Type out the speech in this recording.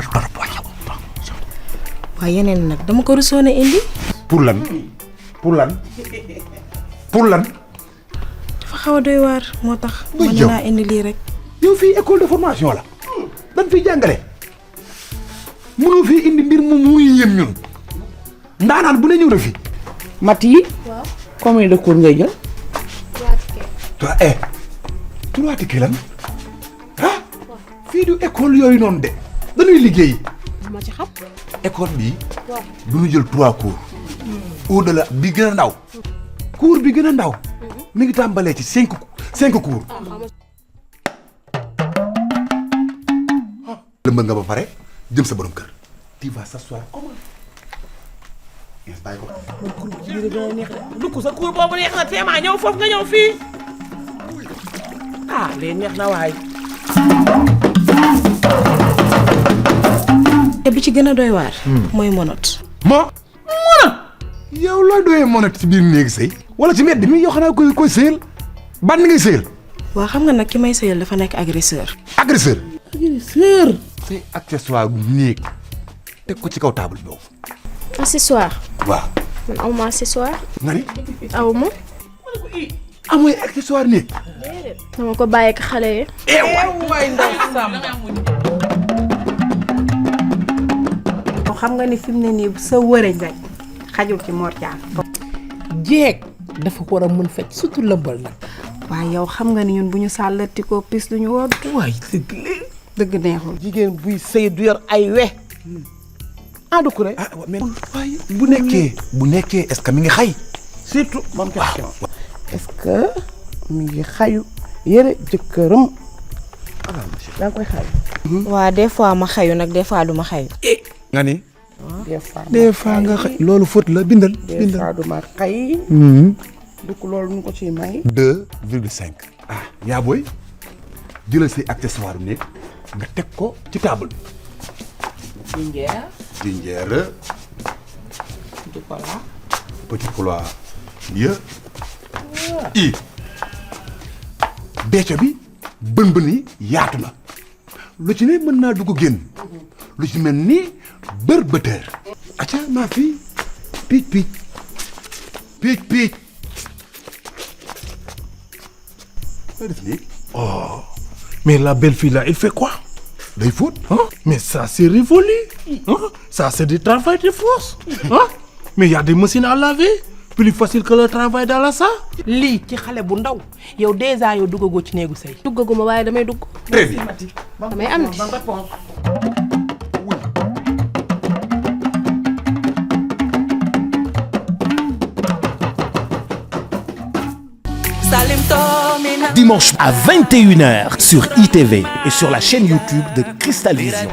yombal torop waay yow. waaye yeneen nag dama ko rusoon a indi. pour lan dafa xaw a doy waar moo tax. mën naa indi lii rek. yow fii école de formation la dañ fiy jàngale mënoo fii indi mbir mu muy yëm ñun ndaanaan bu ne ñëw na fi. Mati. waaw combien de cours ngay jël. 3 tickets. 3 tickets lan ah fii du école yooyu noonu de dañuy liggéey. ma ci xam. école bi du ñu jël 3 cours. au delà bi gën a ndaw. cours bi gën a ndaw. mi ngi tàmbalee ci 5 cours. lëmbal nga ba pare jëm sa borom kër. tu vas s'asseoir comment. dugg sa cours boobu neex na téemaa ñëw foofu nga ñëw fii. ah lee neex na waay. te bi ci gën a doy waar. mooy monot. monot. yow looy doyee monot ci biir néegi sëy wala ci mbedd mi yow xanaa koy sëyal ban ngay sëyal. waa xam nga nag ki may sëyal dafa nekk agresseur. agresseur. say accessoire néeg teg ko ci kaw table bi boobu. accessoire. waaw. man awma accessoire. nga ni. awma. amoy accessoire néeg. dama ko bàyyi ak xale yi. waay ndaw Samba. xam nga ni fi mu ne nii sa wërëñ rek xajul ci Mor Thiam. jeeg dafa war a mën fecc surtout lëmbal nag. waaye yow xam nga ni ñun bu ñu sàllati ko pis duñu wodd. waay dëgg neexul. jigéen buy sëy du yor ay we. ah du ko rek. mais waaye bu nekkee est-ce que mi ngi xay. surtout bonne question. est-ce que mi ngi xayu yëre jëkkëram. daa ngi koy xayu. waa des fois ma xayu nag des fois du ma xayu. nga ni. des fois nga xay loolu faute la bindal. des fois du ma xay. du ko loolu ñu ko ciy may. 2,5. ah yaa booy jëlal say accessoire néeg nga teg ko ci table bi. jinjeer. petit pois mieux. i becco bi bën yi yaatu na lu ci ne mën naa dugg génn lu ci mel ni bër bëtër. acca maa fi piic. Oh, mais la belle fille là, elle fait quoi? Day foot. Hein? Mais ça c'est révolu. Hein? Ça c'est du travail de force. Hein? Mais il y a des machines à laver. Plus facile que le travail dans la salle. lii ci xale bu ndaw yow déjà yow duggagoo ci néegu sëy. duggaguma waaye damay dugg. Très bien. damay am di. Dimanche à 21h sur ITV et sur la chaîne YouTube de Cristal Vision.